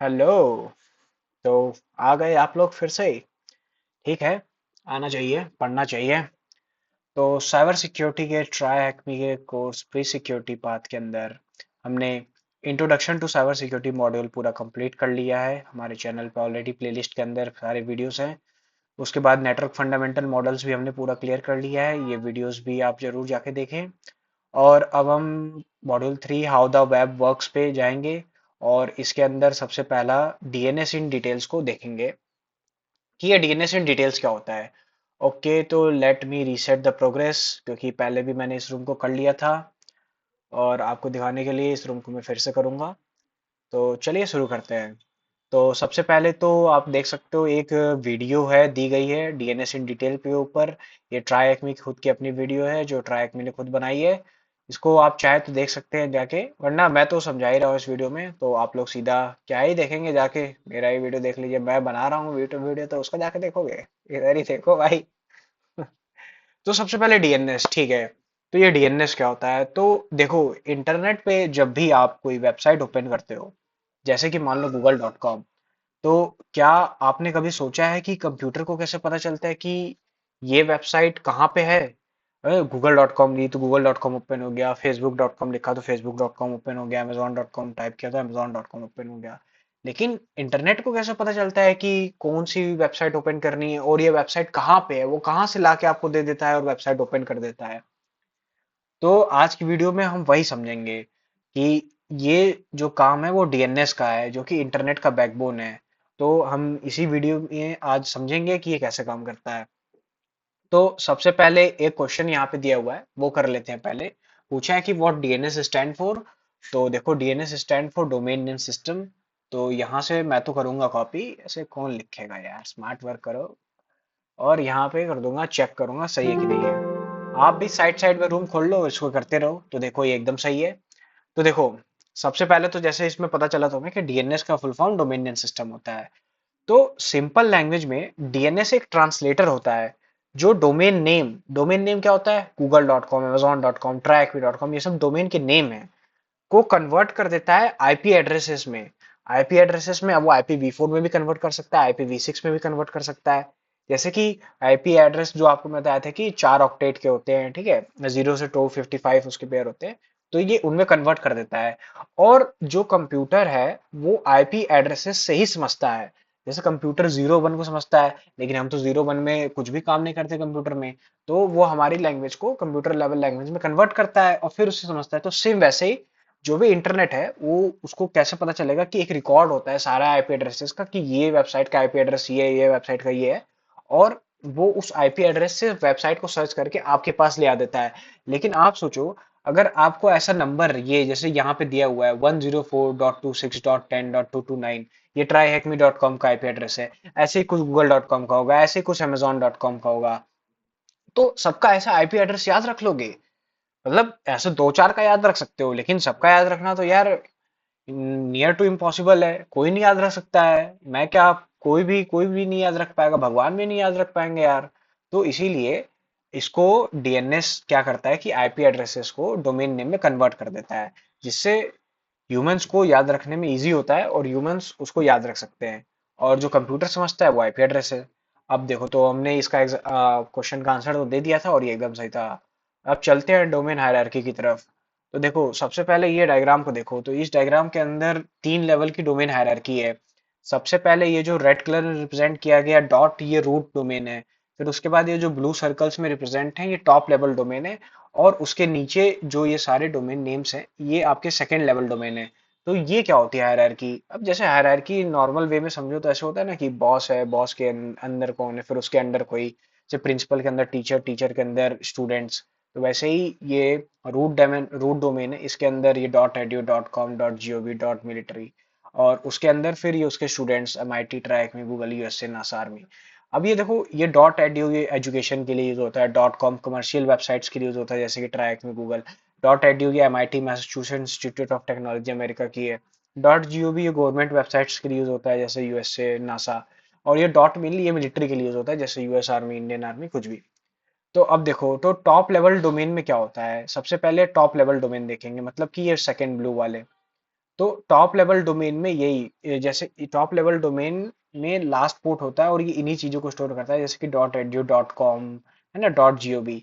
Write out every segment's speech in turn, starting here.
Hello. तो आ गए आप लोग फिर से। ठीक है, आना चाहिए, पढ़ना चाहिए। तो साइबर सिक्योरिटी के ट्राई हैकमी के कोर्स प्री सिक्योरिटी पाथ के अंदर हमने introduction to cyber security module पूरा कंप्लीट कर लिया है। हमारे चैनल पे ऑलरेडी प्लेलिस्ट के अंदर सारे वीडियोस हैं। उसके बाद नेटवर्क फंडामेंटल मॉडल्स भी हमने पूरा क्लियर कर लिया है, ये वीडियोस भी आप जरूर जाके देखें। और अब हम module 3 how the web works पे जाएंगे। और इसके अंदर सबसे पहला डीएनएस इन डिटेल्स को देखेंगे कि ये डीएनएस इन डिटेल्स क्या होता है। ओके, तो let me reset the progress, क्योंकि पहले भी मैंने इस रूम को कर लिया था और आपको दिखाने के लिए इस रूम को मैं फिर से करूंगा। तो चलिए शुरू करते हैं। तो सबसे पहले तो आप देख सकते हो एक वीडियो है दी गई है डीएनएस इन डिटेल के ऊपर। ये ट्राई एक्मी की खुद की अपनी वीडियो है जो ट्राई एक्मी ने खुद बनाई है। इसको आप चाहे तो देख सकते हैं जाके, वरना मैं तो समझा ही रहा हूँ इस वीडियो में, तो आप लोग सीधा क्या ही देखेंगे, जाके मेरा ही वीडियो देख लीजिए। मैं बना रहा हूँ वीडियो वीडियो तो उसको जाके देखोगे, इधर ही देखो भाई। तो सबसे पहले डीएनएस, ठीक है। तो ये डीएनएस क्या होता है, तो देखो, इंटरनेट पे जब भी आप कोई वेबसाइट ओपन करते हो, जैसे कि मान लो google.com, तो क्या आपने कभी सोचा है कि कंप्यूटर को कैसे पता चलता है कि ये वेबसाइट कहाँ पे है। google.com ली तो google.com ओपन हो गया, facebook.com लिखा तो facebook.com ओपन हो गया, amazon.com टाइप किया तो amazon.com ओपन हो गया। लेकिन इंटरनेट को कैसे पता चलता है कि कौन सी वेबसाइट ओपन करनी है और ये वेबसाइट कहाँ पे है, वो कहाँ से लाके आपको दे देता है और वेबसाइट ओपन कर देता है। तो आज की वीडियो में हम वही समझेंगे कि ये जो काम है वो डीएनएस का है, जो कि इंटरनेट का बैकबोन है। तो हम इसी वीडियो में आज समझेंगे कि ये कैसे काम करता है। तो सबसे पहले एक क्वेश्चन यहाँ पे दिया हुआ है, वो कर लेते हैं पहले। पूछा है कि व्हाट डीएनएस स्टैंड फॉर। तो देखो, DNS stand for domain name system. तो यहाँ से मैं तो करूंगा कॉपी, ऐसे कौन लिखेगा यार, स्मार्ट वर्क करो। और यहाँ पे कर दूंगा, चेक करूंगा सही है कि नहीं है। आप भी साइड साइड में रूम खोल लो, इसको करते रहो, तो देखो ये एकदम सही है। तो देखो, सबसे पहले तो जैसे इसमें पता चला तुम्हें कि डीएनएस का full form domain name system होता है। तो सिंपल लैंग्वेज में डीएनएस एक ट्रांसलेटर होता है जो डोमेन नेम क्या होता है, google.com, amazon.com, ट्रैकवी.com, ये सब डोमेन के नेम है, को कन्वर्ट कर देता है आईपी एड्रेसेस में। आईपी एड्रेसेस में अब वो IPv4 में भी कन्वर्ट कर सकता है, IPv6 में भी कन्वर्ट कर सकता है। जैसे कि आईपी एड्रेस जो आपको मैं बताया था कि 4 ऑक्टेट के होते हैं, ठीक है, 0 से 255 उसके पेयर होते हैं। तो ये उनमें कन्वर्ट कर देता है। और जो कंप्यूटर है वो आईपी एड्रेसेस से ही समझता है। जैसे कंप्यूटर 0 1 को समझता है, लेकिन हम तो 0 1 में कुछ भी काम नहीं करते कंप्यूटर में। तो वो हमारी लैंग्वेज को कंप्यूटर लेवल लैंग्वेज में कन्वर्ट करता है और फिर उससे समझता है। तो सेम वैसे ही जो भी इंटरनेट है वो, उसको कैसे पता चलेगा कि एक रिकॉर्ड होता है सारा आईपी एड्रेसेस का कि ये वेबसाइट का आईपी एड्रेस ये वेबसाइट का ये है। और वो उस आईपी एड्रेस से वेबसाइट को सर्च करके आपके पास ले आ देता है। लेकिन आप सोचो, अगर आपको ऐसा नंबर, ये जैसे यहाँ पे दिया हुआ है 104.26.10.229, ये ट्राई हैकमी डॉट कॉम का आईपी एड्रेस है। ऐसे ही कुछ google.com का होगा, ऐसे ही कुछ amazon.com का होगा। तो सबका ऐसा आईपी एड्रेस याद रख लोगे? मतलब ऐसे दो चार का याद रख सकते हो, लेकिन सबका याद रखना तो यार नियर टू इम्पॉसिबल है, कोई नहीं याद रख सकता है। मैं क्या, कोई भी नहीं याद रख पाएगा, भगवान भी नहीं याद रख पाएंगे यार। तो इसीलिए इसको डीएनएस क्या करता है कि आईपी एड्रेसेस को डोमेन नेम में कन्वर्ट कर देता है, जिससे ह्यूमंस को याद रखने में इजी होता है और ह्यूमंस उसको याद रख सकते हैं। और जो कंप्यूटर समझता है वो आईपी एड्रेस है। अब देखो, तो हमने इसका क्वेश्चन का आंसर तो दे दिया था और ये एकदम सही था। अब चलते हैं डोमेन हायरार्की की तरफ। तो देखो, सबसे पहले ये डायग्राम को देखो, तो इस डायग्राम के अंदर 3 लेवल की डोमेन हायरार्की है। सबसे पहले ये जो रेड कलर में रिप्रेजेंट किया गया डॉट, ये रूट डोमेन है। फिर उसके बाद ये जो ब्लू सर्कल्स में रिप्रेजेंट है, ये टॉप लेवल डोमेन है। और उसके नीचे जो ये सारे डोमेन नेम्स हैं, ये आपके सेकंड लेवल डोमेन है। तो ये क्या होती है हायरार्की? अब जैसे हायरार्की नॉर्मल वे में समझो तो ऐसे होता है ना कि बॉस है, बॉस के अंदर कौन है, फिर उसके अंडर कोई, जैसे प्रिंसिपल के अंदर टीचर, टीचर के अंदर स्टूडेंट्स। तो वैसे ही ये रूट डोमेन है, इसके अंदर ये .edu.com, .gov, .military। और उसके अंदर फिर ये उसके स्टूडेंट्स, MIT, ट्रैक में, गूगल, यूएसए, नासा, आर्मी। अब ये देखो, ये .edu ये एजुकेशन के लिए यूज होता है, .com कमर्शियल वेबसाइट्स के लिए यूज होता है, जैसे कि ट्रैक में, गूगल। .edu ये MIT, Massachusetts institute of technology, America की है। .gov ये गवर्नमेंट वेबसाइट्स के लिए यूज होता है, जैसे यूएसए, नासा। और ये .mil ये मिलिट्री के लिए यूज होता है, जैसे यूएस आर्मी, इंडियन आर्मी, कुछ भी। तो अब देखो, तो टॉप लेवल डोमेन में क्या होता है, सबसे पहले टॉप लेवल डोमेन देखेंगे, मतलब कि ये सेकंड ब्लू वाले। तो टॉप लेवल डोमेन में यही, जैसे टॉप लेवल डोमेन में लास्ट पोर्ट होता है और ये इन्हीं चीजों को स्टोर करता है, जैसे कि .edu.com है ना, .gov।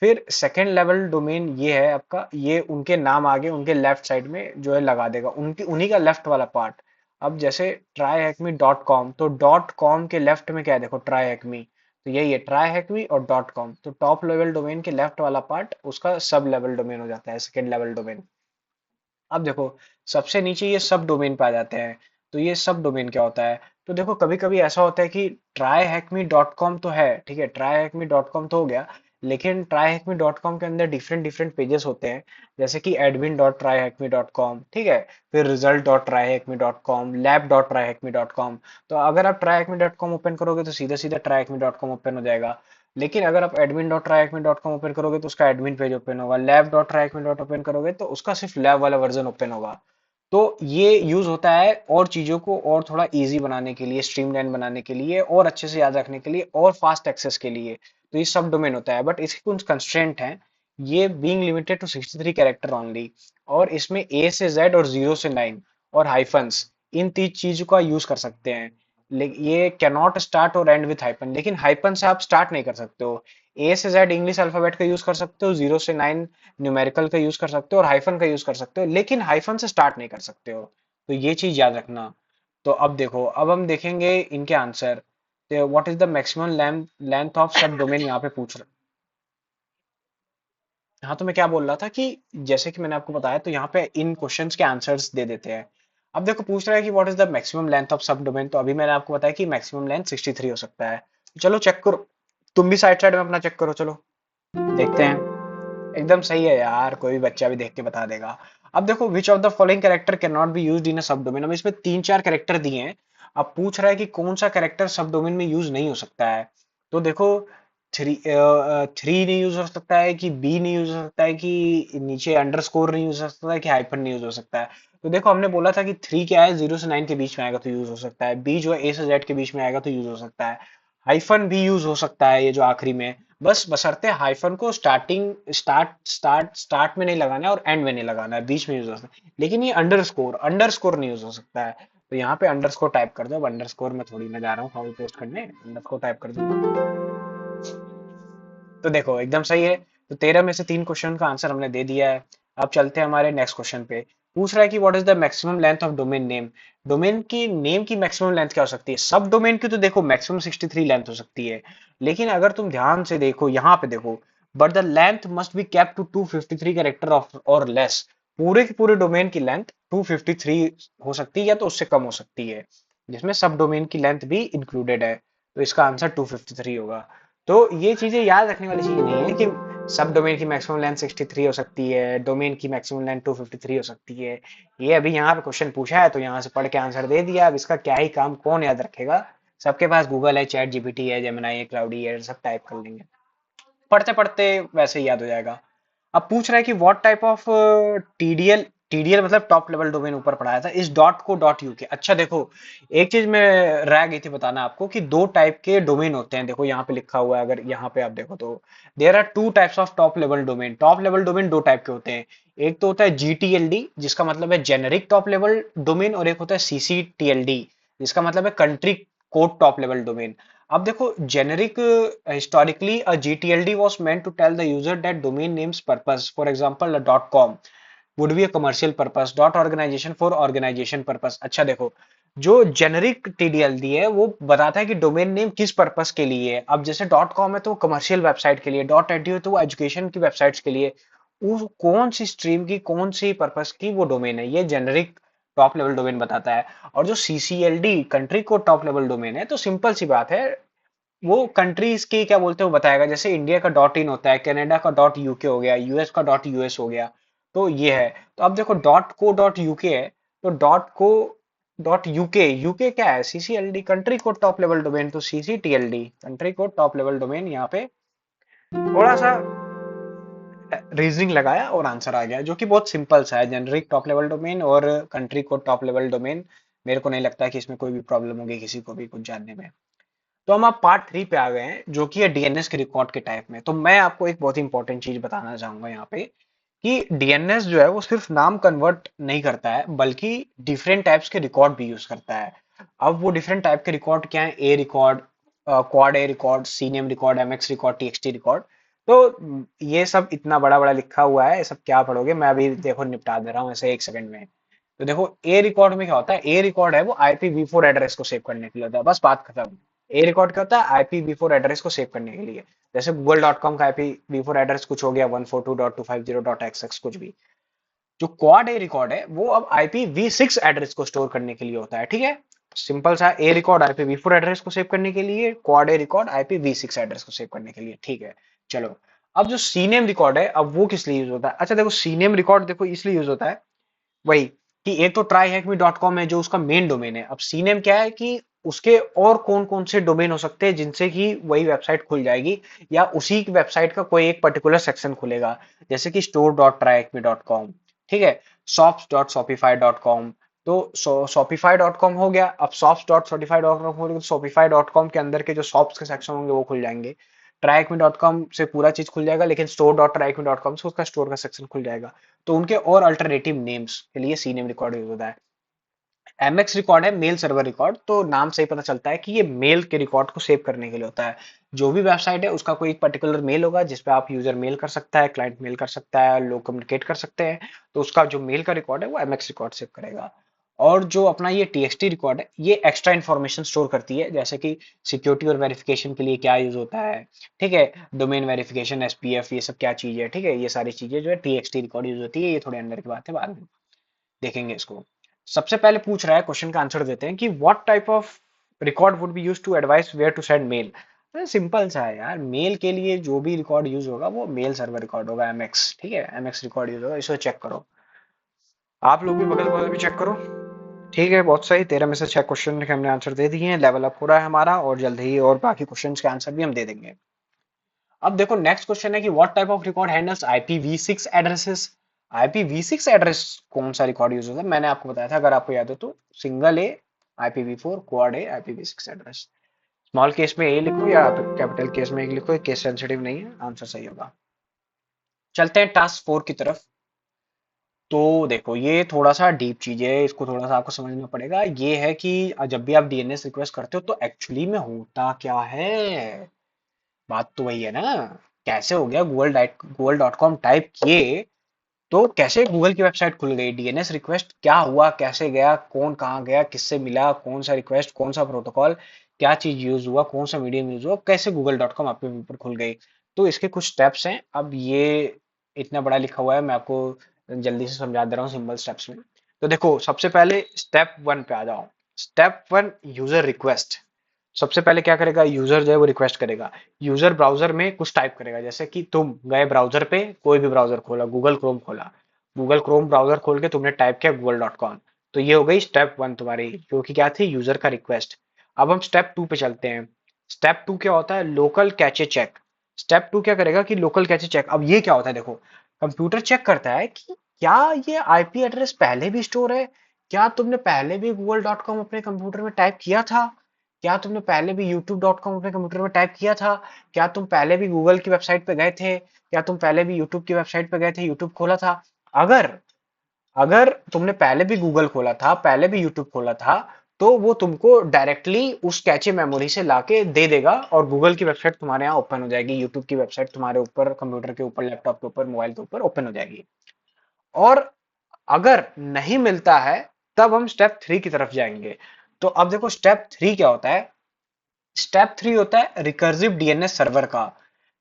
फिर सेकेंड लेवल डोमेन ये है आपका, ये उनके नाम आगे उनके लेफ्ट साइड में जो है लगा देगा, उनकी उन्हीं का लेफ्ट वाला पार्ट। अब जैसे tryhackme.com, तो .com के लेफ्ट में क्या है, देखो tryhackme, तो यही है tryhackme और .com। तो टॉप लेवल डोमेन के लेफ्ट वाला पार्ट उसका सब लेवल डोमेन हो जाता है, सेकेंड लेवल डोमेन। अब देखो सबसे नीचे ये सब डोमेन पे आ जाते हैं। तो ये सब डोमेन क्या होता है, तो देखो कभी कभी ऐसा होता है कि tryhackme.com तो है, ठीक है, tryhackme.com तो हो गया, लेकिन tryhackme.com के अंदर डिफरेंट डिफरेंट पेजेस होते हैं, जैसे कि admin.tryhackme.com, ठीक है, फिर result.tryhackme.com, lab.tryhackme.com। तो अगर आप tryhackme.com ओपन करोगे तो सीधा सीधा tryhackme.com ओपन हो जाएगा। लेकिन अगर आप admin.tryhackme.com ओपन करोगे तो उसका एडमिन पेज ओपन होगा, lab.tryhackme.com ओपन करोगे तो उसका सिर्फ लैब वाला वर्जन ओपन होगा। तो ये यूज होता है और चीजों को और थोड़ा इजी बनाने के लिए, स्ट्रीमलाइन बनाने के लिए, और अच्छे से याद रखने के लिए, और फास्ट एक्सेस के लिए। तो ये सब डोमेन होता है, बट इसके कुछ कंस्ट्रेंट हैं। ये being limited to 63 character only, और इसमें ए से जेड और 0 से 9 और हाइफंस, इन तीन चीजों का यूज कर सकते हैं। लेकिन ये कैनॉट स्टार्ट और एंड विथ हाइपन, लेकिन हाइपन से आप स्टार्ट नहीं कर सकते हो। ए से जेड इंग्लिश अल्फाबेट का यूज कर सकते हो, 0 से 9 न्यूमेरिकल का यूज कर सकते हो, और हाइफन का यूज कर सकते हो, लेकिन हाइफन से स्टार्ट नहीं कर सकते हो। तो ये चीज याद रखना। तो अब देखो, अब हम देखेंगे इनके आंसर। तो what is the maximum length length of सब डोमेन, यहाँ पे पूछ रहा। हाँ, तो मैं क्या बोल रहा था कि जैसे कि मैंने आपको बताया, तो यहाँ पे इन क्वेश्चंस के आंसर्स दे देते हैं। अब देखो पूछ रहा है कि what is the maximum length of सब डोमेन, तो अभी मैंने आपको बताया कि मैक्सिमम लेंथ 63 हो सकता है। चलो चेक करो, तुम भी साइड साइड में अपना चेक करो, चलो देखते हैं। एकदम सही है यार, कोई भी बच्चा भी देख के बता देगा। अब देखो, which of the following character can not be used in a sub domain. अब इसमें तीन चार कैरेक्टर दिए हैं। अब पूछ रहा है कि कौन सा कैरेक्टर सब डोमेन में यूज नहीं हो सकता है। तो देखो, थ्री नहीं यूज हो सकता है, कि बी नहीं यूज हो सकता है, कि नीचे अंडरस्कोर नहीं यूज हो सकता है, कि हाइफन नहीं यूज हो सकता है। तो देखो हमने बोला था कि थ्री क्या है, 0 से 9 के बीच में आएगा तो यूज हो सकता है, बी जो है ए से जेड के बीच में आएगा तो यूज हो सकता है, हाइफन भी यूज हो सकता है, ये जो आखिरी में। बस बशर्ते हाइफन को स्टार्ट में नहीं लगाना है और एंड में नहीं लगाना है, बीच में यूज हो सकता है। लेकिन ये अंडरस्कोर नहीं यूज हो सकता है। तो यहाँ पे अंडरस्कोर टाइप कर दो। अब अंडरस्कोर में थोड़ी ना जा रहा हूँ कॉपी पेस्ट करने, अंडरस्कोर टाइप कर दूंगा। तो देखो एकदम सही है। तो 13 में से तीन क्वेश्चन का आंसर हमने दे दिया है। अब चलते हैं हमारे नेक्स्ट क्वेश्चन पे। पूछ रहा है कि what is the maximum length of domain name. Domain की नेम की मैक्सिमम लेंथ क्या हो सकती है। सब डोमेन की तो देखो मैक्सिमम 63 लेंथ हो सकती है, लेकिन अगर तुम ध्यान से देखो यहाँ पे देखो, but the length must be kept to 253 character of or less. पूरे के पूरे डोमेन की लेंथ 253 हो सकती है या तो उससे कम हो सकती है, जिसमें सब डोमेन की लेंथ भी इंक्लूडेड है। तो इसका आंसर 253 होगा। तो ये चीजें याद रखने वाली चीज नहीं है कि सब डोमेन की मैक्सिमम लेंथ 63 हो सकती है, डोमेन की मैक्सिमम लेंथ 253 हो सकती है। ये अभी यहाँ पे क्वेश्चन पूछा है तो यहाँ से पढ़ के आंसर दे दिया। अब इसका क्या ही काम, कौन याद रखेगा। सबके पास गूगल है, चैट जीपीटी है, जेमिनाई है, क्लाउडी है, सब टाइप कर लेंगे, पढ़ते पढ़ते वैसे ही याद हो जाएगा। अब पूछ रहा है कि what type of TDL, TDL मतलब टॉप लेवल डोमेन ऊपर पढ़ाया था, इस डॉट को डॉट यूके। अच्छा देखो, एक चीज मैं रह गई थी बताना आपको कि दो टाइप के डोमेन होते हैं। देखो यहाँ पे लिखा हुआ है, अगर यहाँ पे आप देखो तो there are two types of top level domain. Top level domain दो टाइप के होते हैं। एक तो होता है जीटीएलडी, जिसका मतलब है जेनेरिक टॉप लेवल डोमेन, और एक होता है सीसीटीएलडी, जिसका मतलब है country code top level domain. अब देखो generic, historically a GTLD was meant to tell the user that domain names purpose, for example a .com would be a commercial purpose, .organization for organization purpose। अच्छा देखो, जो generic टीडीएलडी है वो बताता है कि डोमेन नेम किस पर्पस के लिए है। अब जैसे .com है तो वो कमर्शियल वेबसाइट के लिए, .edu है तो वो एजुकेशन की वेबसाइट्स के लिए। वो कौन सी स्ट्रीम की कौन सी पर्पस की वो डोमेन है, ये जेनेरिक टॉप लेवल डोमेन बताता है। और जो CCLD country code top level domain है, तो सिंपल सी बात है, वो कंट्रीज की क्या बोलते हैं वो बताएगा। जैसे इंडिया का डॉट इन होता है, कनाडा का डॉट यूके हो गया, यूएस का डॉट यूएस हो गया। तो ये है। तो अब देखो डॉट को डॉट यूके है, तो dot co dot UK, UK क्या है, CCLD country code top level domain, तो ccTLD country code top level domain. यहाँ पे थोड़ा सा रीजनिंग लगाया और आंसर आ गया, जो कि बहुत सिंपल सा है, जेनरिक टॉप लेवल डोमेन और country code top level domain. मेरे को नहीं लगता कि इसमें कोई भी प्रॉब्लम होगी किसी को भी कुछ जानने में। तो हम आप पार्ट 3 पे आ गए हैं, जो कि है डीएनएस के रिकॉर्ड के टाइप में। तो मैं आपको एक बहुत ही इंपॉर्टेंट चीज बताना चाहूंगा यहाँ पे, कि डीएनएस जो है वो सिर्फ नाम कन्वर्ट नहीं करता है बल्कि डिफरेंट टाइप्स के रिकॉर्ड भी यूज करता है। अब वो डिफरेंट टाइप के रिकॉर्ड क्या है? A record, quad A record, CNAME record, MX record, TXT record. तो ये सब इतना बड़ा बड़ा लिखा हुआ है, ये सब क्या पढ़ोगे, मैं अभी देखो निपटा दे रहा हूँ ऐसे 1 सेकंड में। तो देखो ए रिकॉर्ड में क्या होता है? ए रिकॉर्ड है वो IPv4 एड्रेस को सेव करने के लिए होता है, बस बात खत्म। ए रिकॉर्ड क्या होता है? IPv4 एड्रेस को सेव करने के लिए। जैसे गूगल.com का IPv4 एड्रेस कुछ हो गया 142.250.xx कुछ भी। जो क्वाड ए रिकॉर्ड है वो अब IPv6 एड्रेस को स्टोर करने के लिए होता है, ठीक है। सिंपल सा, ए रिकॉर्ड IPv4 एड्रेस को सेव करने के लिए, quad A record IPv6 address को सेव करने के लिए, ठीक है। चलो, अब जो सीनेम रिकॉर्ड है, अब वो किस लिए यूज होता है? अच्छा देखो, सीनेम रिकॉर्ड देखो इसलिए यूज होता है, वही कि एक तो tryhackme.com है जो उसका मेन डोमेन है। अब सीनेम क्या है कि उसके और कौन कौन से डोमेन हो सकते हैं जिनसे कि वही वेबसाइट खुल जाएगी, या उसी वेबसाइट का कोई एक पर्टिकुलर सेक्शन खुलेगा। जैसे कि store.tryhackme.com, ठीक है, shops.shopify.com। तो shopify.com हो गया, अब shops.shopify.com हो गया तो shopify.com के अंदर के जो शॉप्स के सेक्शन होंगे वो खुल जाएंगे। tryhackme.com से पूरा चीज खुल जाएगा, लेकिन store.tryhackme.com से उसका स्टोर का सेक्शन खुल जाएगा। तो उनके और अल्टरनेटिव नेम्स के लिए सीनेम रिकॉर्ड यूज होता है। एमएक्स रिकॉर्ड है मेल सर्वर रिकॉर्ड, तो नाम से ही पता चलता है कि ये मेल के रिकॉर्ड को सेव करने के लिए होता है। जो भी वेबसाइट है उसका कोई एक पर्टिकुलर मेल होगा जिसपे आप यूजर मेल कर सकता है, क्लाइंट मेल कर सकता है, लोग कम्युनिकेट कर सकते हैं। तो उसका जो मेल का रिकॉर्ड है वो एमएक्स रिकॉर्ड सेव करेगा। और जो अपना ये टीएक्सटी रिकॉर्ड है ये एक्स्ट्रा इन्फॉर्मेशन स्टोर करती है, जैसे कि सिक्योरिटी और वेरिफिकेशन के लिए क्या यूज होता है, ठीक है, डोमेन वेरिफिकेशन, एसपीएफ, ये सब क्या चीज है, ठीक है, ये सारी चीजें जो है टीएक्सटी रिकॉर्ड यूज होती है। ये थोड़े अंदर की बात है, बाद में देखेंगे इसको। सबसे पहले पूछ रहा है, क्वेश्चन का आंसर देते हैं कि what type of record would be used to advise where to send mail. Simple सा है यार, मेल के लिए जो भी रिकॉर्ड यूज होगा वो मेल सर्वर रिकॉर्ड होगा, एमएक्स, ठीक है, एमएक्स रिकॉर्ड यूज होगा, इसको चेक करो। आप लोग भी बगल बगल भी चेक करो। ठीक है, बहुत सही, 13 में से 6 क्वेश्चन के हमने आंसर दे दिए हैं, लेवल अप हो रहा है हमारा, और जल्द ही और बाकी क्वेश्चन के आंसर भी हम दे देंगे। अब देखो नेक्स्ट क्वेश्चन है कि what type of record handles IPv6 addresses. IPv6 address कौन सा रिकॉर्ड यूज होता है? मैंने आपको बताया था, अगर आपको याद हो तो, सिंगल ए IPv4, क्वाड ए IPv6 एड्रेस। स्मॉल केस में ए लिखो या कैपिटल केस में ए लिखो, केस सेंसिटिव नहीं है, आंसर सही होगा। चलते हैं टास्क 4 की तरफ। तो देखो ये थोड़ा सा डीप चीज है, इसको थोड़ा सा आपको समझना पड़ेगा। ये है कि जब भी आप डीएनएस रिक्वेस्ट करते हो तो एक्चुअली में होता क्या है। बात तो वही है ना। कैसे हो गया, गूगल.com टाइप किए तो कैसे गूगल की वेबसाइट खुल गई? डीएनएस रिक्वेस्ट क्या हुआ, कैसे गया, कौन कहाँ गया, किससे मिला, कौन सा रिक्वेस्ट, कौन सा प्रोटोकॉल, क्या चीज यूज हुआ, कौन सा मीडियम यूज हुआ, कैसे गूगल.com आपके ऊपर खुल गई। तो इसके कुछ स्टेप्स हैं। अब ये इतना बड़ा लिखा हुआ है, मैं आपको जल्दी से समझा दे रहा हूँ सिंपल स्टेप्स में। तो देखो सबसे पहले स्टेप 1 पे आ जाओ। Step 1, user request. सबसे पहले क्या करेगा यूजर जो है वो रिक्वेस्ट करेगा। यूजर ब्राउजर में कुछ टाइप करेगा, जैसे कि तुम गए ब्राउजर पे, कोई भी ब्राउजर खोला, गूगल क्रोम खोला, गूगल क्रोम ब्राउजर खोल के तुमने टाइप किया गूगल.com। तो ये हो गई स्टेप 1 तुम्हारी, जो कि क्या थी, यूजर का रिक्वेस्ट। अब हम स्टेप 2 पे चलते हैं। स्टेप 2 क्या होता है? Local cache check. स्टेप 2 क्या करेगा कि लोकल कैचे चेक। अब ये क्या होता है? देखो, कंप्यूटर चेक करता है कि क्या ये आईपी एड्रेस पहले भी स्टोर है, क्या तुमने पहले भी गूगल.com अपने कंप्यूटर में टाइप किया था, क्या तुमने पहले भी youtube.com अपने कंप्यूटर में टाइप किया था, क्या तुम पहले भी गूगल की वेबसाइट पे गए थे, क्या तुम पहले भी यूट्यूब की वेबसाइट पे गए थे, यूट्यूब खोला था। अगर अगर तुमने पहले भी गूगल खोला था, पहले भी यूट्यूब खोला था, तो वो तुमको डायरेक्टली उस कैचे मेमोरी से लाके दे देगा और गूगल की वेबसाइट तुम्हारे यहाँ ओपन हो जाएगी, यूट्यूब की वेबसाइट तुम्हारे ऊपर, कंप्यूटर के ऊपर, लैपटॉप के ऊपर, मोबाइल के ऊपर ओपन हो जाएगी। और अगर नहीं मिलता है तब हम स्टेप 3 की तरफ जाएंगे। तो अब देखो स्टेप 3 क्या होता है। स्टेप 3 होता है रिकर्सिव डीएनएस सर्वर का।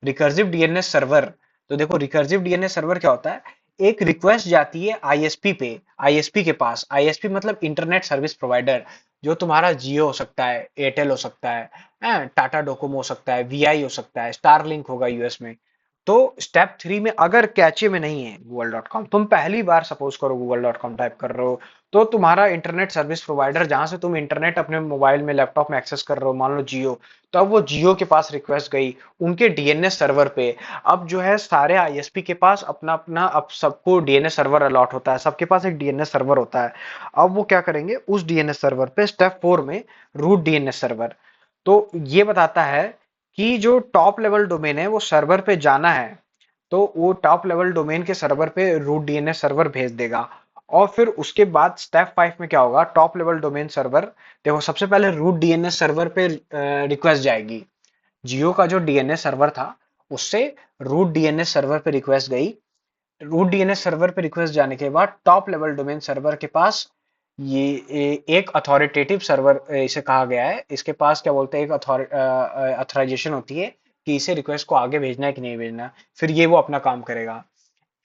Recursive DNS server. तो देखो रिकर्सिव डीएनएस सर्वर क्या होता है? एक रिक्वेस्ट जाती है आईएसपी पे, आईएसपी के पास। आईएसपी मतलब इंटरनेट सर्विस प्रोवाइडर, जो तुम्हारा जियो हो सकता है, एयरटेल हो सकता है, टाटा डोकोमो हो सकता है, वीआई हो सकता है, स्टारलिंक होगा यूएस में। तो स्टेप 3 में अगर कैचे में नहीं है गूगल.com, तुम पहली बार सपोज करो गूगल.com टाइप कर रहे हो, तो तुम्हारा इंटरनेट सर्विस प्रोवाइडर जहां से तुम इंटरनेट अपने मोबाइल में, लैपटॉप में एक्सेस कर रहे हो, मान लो जियो, तो अब वो जियो के पास रिक्वेस्ट गई उनके डीएनएस सर्वर पे। अब जो है सारे आईएसपी के पास अपना अपना, अब सबको डीएनएस सर्वर अलॉट होता है, सबके पास एक डीएनएस सर्वर होता है। अब वो क्या करेंगे उस डीएनएस सर्वर पे, स्टेप 4 में, रूट डीएनएस सर्वर। तो ये बताता है कि जो टॉप लेवल डोमेन है वो सर्वर पे जाना है, तो वो टॉप लेवल डोमेन के सर्वर पे रूट डीएनएस सर्वर भेज देगा। और फिर उसके बाद स्टेप 5 में क्या होगा, टॉप लेवल डोमेन सर्वर, देखो सबसे पहले रूट डीएनएस सर्वर पे रिक्वेस्ट जाएगी। जियो का जो डीएनएस सर्वर था उससे रूट डीएनएस सर्वर पे रिक्वेस्ट गई। रूट डीएनएस सर्वर पे रिक्वेस्ट जाने के बाद टॉप लेवल डोमेन सर्वर के पास ये एक अथॉरिटेटिव सर्वर इसे कहा गया है, इसके पास क्या बोलते हैं, एक अथॉराइजेशन होती है कि इसे रिक्वेस्ट को आगे भेजना है कि नहीं भेजना। फिर ये वो अपना काम करेगा।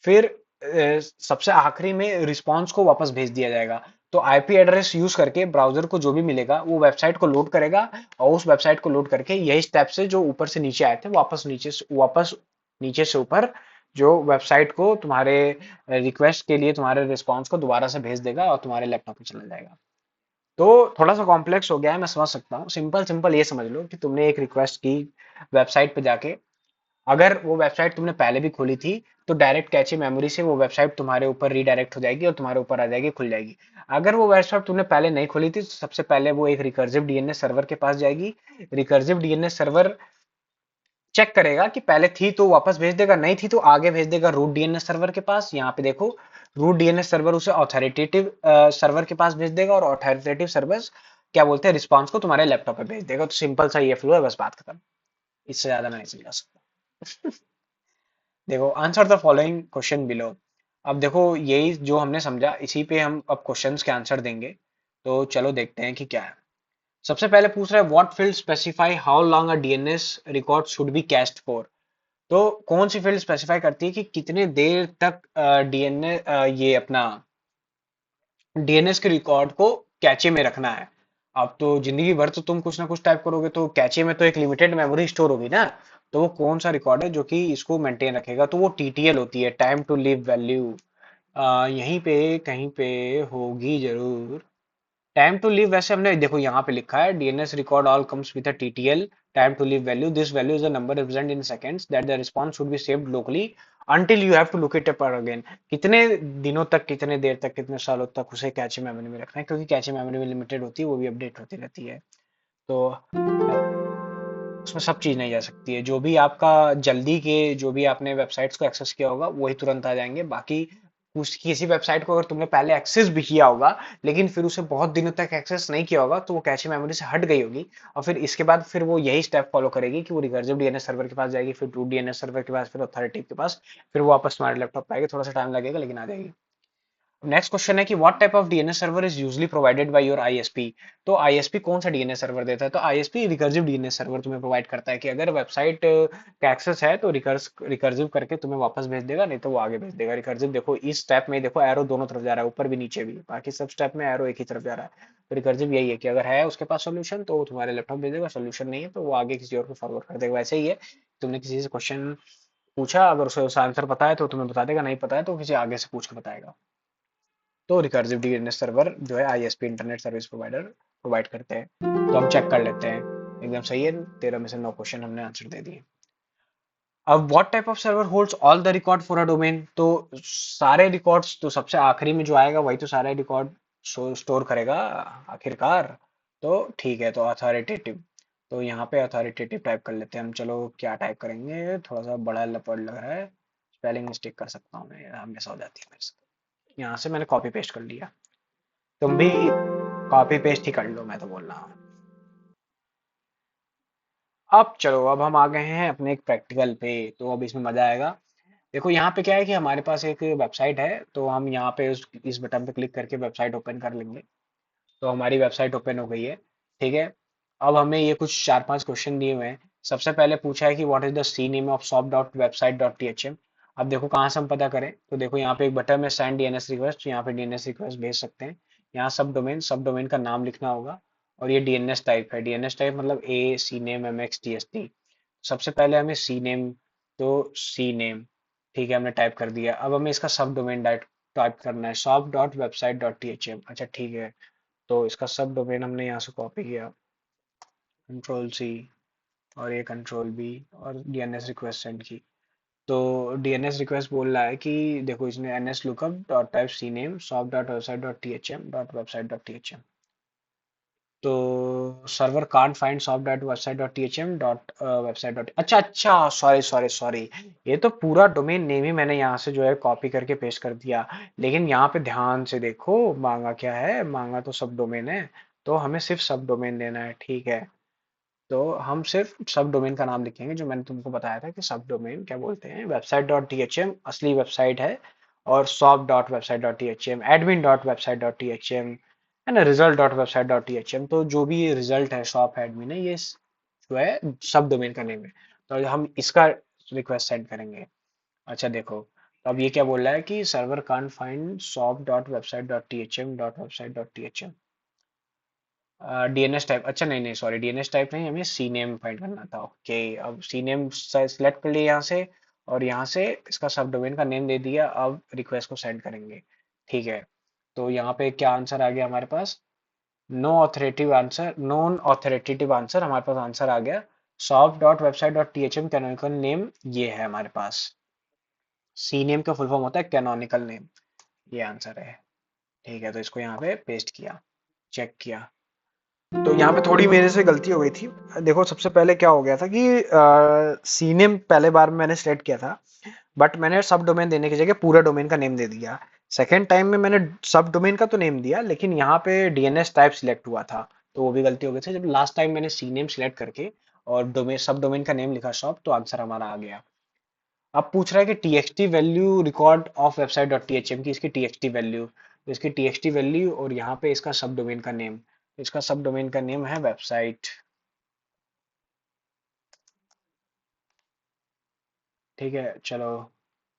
फिर सबसे आखिरी में रिस्पॉन्स को वापस भेज दिया जाएगा। तो आईपी एड्रेस यूज करके ब्राउजर को जो भी मिलेगा वो वेबसाइट को लोड करेगा, और उस वेबसाइट को लोड करके यही स्टेप से जो ऊपर से नीचे आए थे वापस नीचे से ऊपर जो वेबसाइट को तुम्हारे रिक्वेस्ट के लिए तुम्हारे रिस्पॉन्स को दोबारा से भेज देगा और तुम्हारे लैपटॉप पे चला जाएगा। तो थोड़ा सा कॉम्प्लेक्स हो गया है, मैं समझ सकता हूँ। सिंपल सिंपल ये समझ लो कि तुमने एक रिक्वेस्ट की वेबसाइट पे जाके, अगर वो वेबसाइट तुमने पहले भी खोली थी तो डायरेक्ट कैचे मेमोरी से वो वेबसाइट तुम्हारे ऊपर रीडायरेक्ट हो जाएगी और तुम्हारे ऊपर आ जाएगी, खुल जाएगी। अगर वो वेबसाइट तुमने पहले नहीं खोली थी तो सबसे पहले वो एक रिकर्सिव डीएनएस सर्वर के पास जाएगी। रिकर्सिव डीएनएस सर्वर चेक करेगा कि पहले थी तो वापस भेज देगा, नहीं थी तो आगे भेज देगा रूट डीएनएस सर्वर के पास। यहाँ पे देखो, रूट डीएनएस सर्वर उसे ऑथोरिटेटिव सर्वर के पास भेज देगा, और ऑथोरिटेटिव सर्वर क्या बोलते हैं, रिस्पॉन्स को तुम्हारे लैपटॉप पे भेज देगा। तो सिंपल सा ये फ्लो है, बस बात खत्म। इससे ज्यादा मैं नहीं समझा सकता। देखो, answer the following question below. अब देखो, यही जो हमने समझा इसी पे हम अब क्वेश्चंस के आंसर देंगे। तो चलो देखते हैं कि क्या है। सबसे पहले पूछ रहा है what field specify how long a DNS record should be cached for. तो कौन सी फील्ड स्पेसिफाई करती है कि कितने देर तक डीएनए ये अपना डीएनएस के रिकॉर्ड को कैचे में रखना है। अब तो जिंदगी भर तो तुम कुछ ना कुछ टाइप करोगे, तो कैचे में तो एक लिमिटेड मेमोरी स्टोर होगी ना। तो वो कौन सा रिकॉर्ड है जो कि इसको मेंटेन रखेगा, तो वो टीटीएल होती है, टाइम टू लिव वैल्यू। यहीं पे कहीं पे होगी जरूर। टाइम टू लिव वैसे हमने देखो यहाँ पे लिखा है, DNS record all comes with a TTL time to live value, this value is a number represent in seconds that the response should be saved locally until you have to look it up again. कितने दिनों तक, कितने देर तक, कितने सालों तक उसे cache memory में रखना है, क्योंकि कैचे मेमोरी में लिमिटेड होती है, वो भी अपडेट होती रहती है। तो उसमें सब चीज नहीं जा सकती है। जो भी आपका जल्दी के, जो भी आपने वेबसाइट्स को एक्सेस किया होगा वही तुरंत आ जाएंगे। बाकी उस किसी वेबसाइट को अगर तुमने पहले एक्सेस भी किया होगा लेकिन फिर उसे बहुत दिनों तक एक्सेस नहीं किया होगा, तो वो कैche मेमोरी से हट गई होगी। और फिर इसके बाद फिर वो यही स्टेप फॉलो करेगी कि वो रिकर्सिव डीएनएस सर्वर के पास जाएगी, फिर रूट डीएनएस सर्वर के पास, फिर अथॉरिटी के पास, फिर वो वापस तुम्हारे लैपटॉप पे आएगी। थोड़ा सा टाइम लगेगा लेकिन आ जाएगी। नेक्स्ट क्वेश्चन है कि what type of DNS server is usually provided by your ISP. तो आईएसपी कौन सा डीएनएस सर्वर देता है, तो आईएसपी रिकर्सिव डीएनएस सर्वर तुम्हें प्रोवाइड करता है कि अगर वेबसाइट का एक्सेस है तो रिकर्सिव करके तुम्हें वापस भेज देगा, नहीं तो वो आगे भेज देगा। रिकर्सिव देखो इस स्टेप में देखो एरो दोनों तरफ जा रहा है, ऊपर भी नीचे भी, बाकी सब स्टेप में एरो एक ही तरफ जा रहा है। तो रिकर्सिव यही है कि अगर है उसके पास सोल्यूशन तो वो तुम्हारे लैपटॉप भेजेगा, सोल्यूशन नहीं है तो वो आगे किसी और को फॉरवर्ड कर देगा। वैसे ही है, तुमने किसी से क्वेश्चन पूछा, अगर उसे उसका आंसर पता है तो तुम्हें बता देगा, नहीं पता है तो किसी आगे से पूछ के बताएगा। तो रिकर्सिव डीएनएस सर्वर जो है ISP internet service provider provide करते हैं। तो हम चेक कर लेते हैं। एकदम सही है, 13 में से 9 क्वेश्चन हमने आंसर दे दिए। अब what type of server holds all the record for a domain. तो सारे रिकॉर्ड्स तो सबसे आखिरी में जो आएगा वही तो सारे रिकॉर्ड स्टोर करेगा आखिरकार। तो ठीक है, तो अथॉरिटेटिव। तो यहाँ पे अथॉरिटेटिव टाइप कर लेते हैं हम। चलो क्या टाइप करेंगे, थोड़ा सा बड़ा लपड़ लग रहा है, स्पेलिंग मिस्टेक कर सकता हूँ मैं, हमेशा हो जाती है मेरे से। यहाँ से मैंने कॉपी पेस्ट कर लिया, तुम भी कॉपी पेस्ट ही कर लो, मैं तो बोल रहा हूँ। अब चलो, अब हम आ गए हैं अपने एक प्रैक्टिकल पे, तो अब इसमें मजा आएगा। देखो यहाँ पे क्या है कि हमारे पास एक वेबसाइट है, तो हम यहाँ पे इस बटन पे क्लिक करके वेबसाइट ओपन कर लेंगे। तो हमारी वेबसाइट ओपन हो गई है। ठीक है। अब हमें ये कुछ 4-5 क्वेश्चन दिए हुए हैं। सबसे पहले पूछा है कि what is the CNAME of shop dot website dot T H M. अब देखो कहाँ से हम पता करें, तो देखो यहाँ पे एक बटन में सेंड डीएनएस रिक्वेस्ट, यहाँ पे डीएनएस रिक्वेस्ट भेज सकते हैं। यहाँ सब डोमेन का नाम लिखना होगा। और ये डीएनएस टाइप है, डीएनएस टाइप मतलब A C name M X T S T. सबसे पहले हमें सी नेम, तो सी नेम ठीक है हमने टाइप कर दिया। अब हमें इसका सब डोमेन टाइप करना है, shop dot website dot T H M. अच्छा ठीक है, तो इसका सब डोमेन हमने यहाँ से कॉपी किया, कंट्रोल सी, और ये कंट्रोल बी, और डीएनएस रिक्वेस्ट सेंड की। तो डीएनएस रिक्वेस्ट बोल रहा है कि देखो इसने NS lookup dot type C name shop dot website dot T H M dot website dot T H M. तो server can't find shop dot website dot T H M dot website dot, अच्छा अच्छा, sorry sorry sorry, ये तो पूरा domain name ही मैंने यहाँ से जो है कॉपी करके पेस्ट कर दिया। लेकिन यहाँ पे ध्यान से देखो, मांगा क्या है, मांगा तो सब डोमेन है, तो हमें सिर्फ सब डोमेन देना है, ठीक है। तो हम सिर्फ सब डोमेन का नाम लिखेंगे, जो मैंने तुमको बताया था कि सब डोमेन क्या बोलते हैं, website dot T H M असली वेबसाइट है, और shop dot website dot T H M, admin dot website dot T H M, है ना, result dot website dot T H M. तो जो भी रिजल्ट है, शॉप है, एडमिन है, ये जो है सब डोमेन का नेम है। तो हम इसका रिक्वेस्ट सेंड करेंगे। अच्छा देखो, तो अब ये क्या बोल रहा है कि server can't find shop dot website dot T H M dot website dot T H M, DNS type, अच्छा नहीं नहीं सॉरी, डीएनएस टाइप नहीं, हमें सी नेम फाइंड करना था। ओके, अब सी नेम सिलेक्ट कर लिया यहाँ से, और यहाँ से इसका सब डोमेन का नेम दे दिया। अब रिक्वेस्ट को सेंड करेंगे, ठीक है। तो यहाँ पे क्या आंसर आ गया हमारे पास, no authoritative answer, non authoritative answer, हमारे पास आंसर आ गया shop dot website dot T H M canonical name, ये है हमारे पास। सी नेम का फुल फॉर्म होता है कैनोनिकल नेम, ये आंसर है, ठीक है। तो इसको यहाँ पे पेस्ट किया, चेक किया, तो यहाँ पे थोड़ी मेरे से गलती हो गई थी। देखो सबसे पहले क्या हो गया था कि सीनेम पहले बार में मैंने सेलेक्ट किया था, बट मैंने सब डोमेन देने की जगह पूरा डोमेन का नेम दे दिया। सेकेंड टाइम में मैंने सब डोमेन का तो नेम दिया, लेकिन यहाँ पे डीएनएस टाइप सिलेक्ट हुआ था, तो वो भी गलती हो गई थी। जब लास्ट टाइम मैंने सी नेम सिलेक्ट करके और डोमेन सब डोमेन का नेम लिखा शॉप, तो आंसर हमारा आ गया। अब पूछ रहा है कि TXT value record of website dot T H M की, इसकी टीएक्सटी वैल्यू, तो इसकी टीएक्सटी वैल्यू और यहाँ पे इसका सब डोमेन का नेम, इसका सब डोमेन का नेम है वेबसाइट, ठीक है। चलो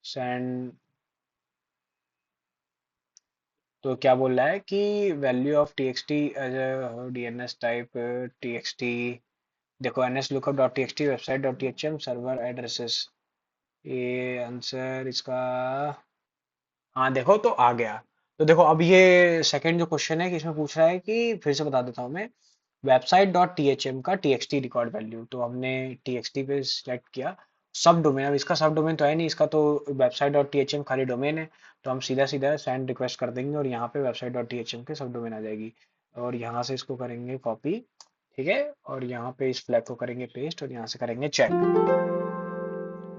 सेंड, तो क्या बोल रहा है कि value of T X T as D N S type T X T, देखो N S lookup dot T X T website dot T H M server addresses, ये आंसर इसका, हाँ देखो तो आ गया। तो देखो अब ये सेकंड जो क्वेश्चन है कि इसमें पूछ रहा है कि, फिर से बता देता हूँ मैं, website dot T H M का T X T record value, तो हमने टी एक्स टी पे सिलेक्ट किया। सब डोमेन, अब इसका सब डोमेन तो है नहीं, इसका तो website dot T H M खाली डोमेन है, तो हम सीधा सीधा सेंड रिक्वेस्ट कर देंगे और यहाँ पे website dot T H M के सब डोमेन आ जाएगी। और यहाँ से इसको करेंगे कॉपी, ठीक है, और यहाँ पे इस फ्लैग को करेंगे पेस्ट और यहाँ से करेंगे चेक,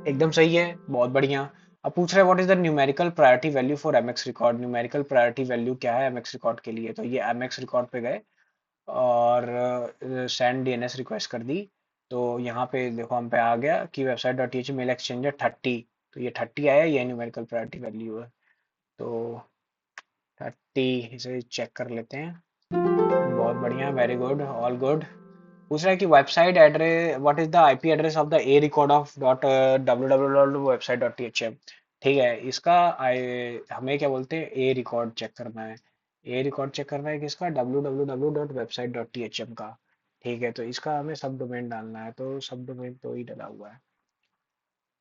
एकदम सही है, बहुत बढ़िया। अब पूछ रहे हैं what is the numerical priority value for MX record, numerical priority value क्या है एमएक्स रिकॉर्ड के लिए, तो ये एमएक्स रिकॉर्ड पे गए और सेंड डीएनएस रिक्वेस्ट कर दी। तो यहाँ पे देखो हम पे आ गया कि website dot T H mail exchanger 30, तो ये 30 आया, ये न्यूमेरिकल प्रायोरिटी वैल्यू है। तो 30, इसे चेक कर लेते हैं, बहुत बढ़िया, वेरी गुड, ऑल गुड। पूछ रहा है कि website address, what is the IP address of the A record of dot W W W website dot T H M, ठीक है। इसका हमें क्या बोलते हैं, ए रिकॉर्ड चेक करना है, ए रिकॉर्ड चेक करना है किसका, W W W dot website dot T H M का, ठीक है। तो इसका हमें सब डोमेन डालना है, तो सब डोमेन तो ही डला हुआ है,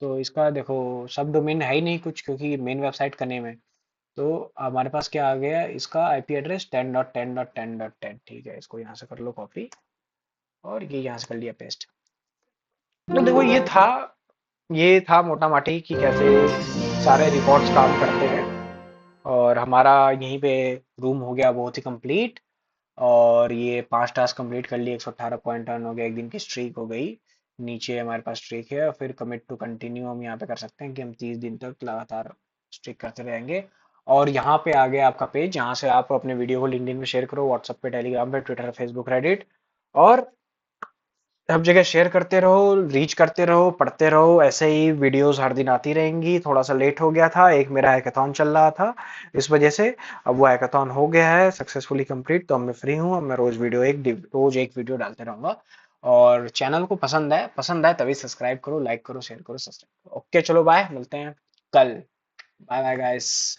तो इसका देखो सब डोमेन है ही नहीं कुछ, क्योंकि मेन वेबसाइट का नेम है। तो हमारे पास क्या आ गया, इसका आईपी एड्रेस 10.10.10.10, ठीक है, इसको यहाँ से कर लो कॉपी और ये यहाँ से कर लिया पेस्ट। तो देखो ये था मोटा माटी कि कैसे सारे रिकॉर्ड्स काम करते हैं, और हमारा यहीं पे रूम हो गया बहुत ही कंप्लीट। और ये 5 टास्क कंप्लीट कर लिए, 118 पॉइंट अर्न हो गया, एक दिन की स्ट्रीक हो गई। नीचे हमारे पास स्ट्रीक है, और फिर कमिट टू कंटिन्यू हम यहाँ पे कर सकते हैं कि हम 30 दिन तक लगातार स्ट्रीक करते रहेंगे। और यहाँ पे आ गया आपका पेज, यहाँ से आप अपने वीडियो को लिंक्डइन में शेयर करो, व्हाट्सएप पे, टेलीग्राम पे, ट्विटर, फेसबुक, रेडिट, और सब जगह शेयर करते रहो, रीच करते रहो, पढ़ते रहो, ऐसे ही वीडियोस हर दिन आती रहेंगी। थोड़ा सा लेट हो गया था, एक मेरा हैकाथॉन चल रहा था इस वजह से, अब वो हैकाथॉन हो गया है सक्सेसफुली कंप्लीट, तो अब मैं फ्री हूँ, अब मैं रोज एक वीडियो डालते रहूंगा। और चैनल को पसंद आए तभी सब्सक्राइब करो, लाइक करो, शेयर करो, सब्सक्राइब करो। ओके चलो बाय, मिलते हैं कल, बाय बाय गाइस।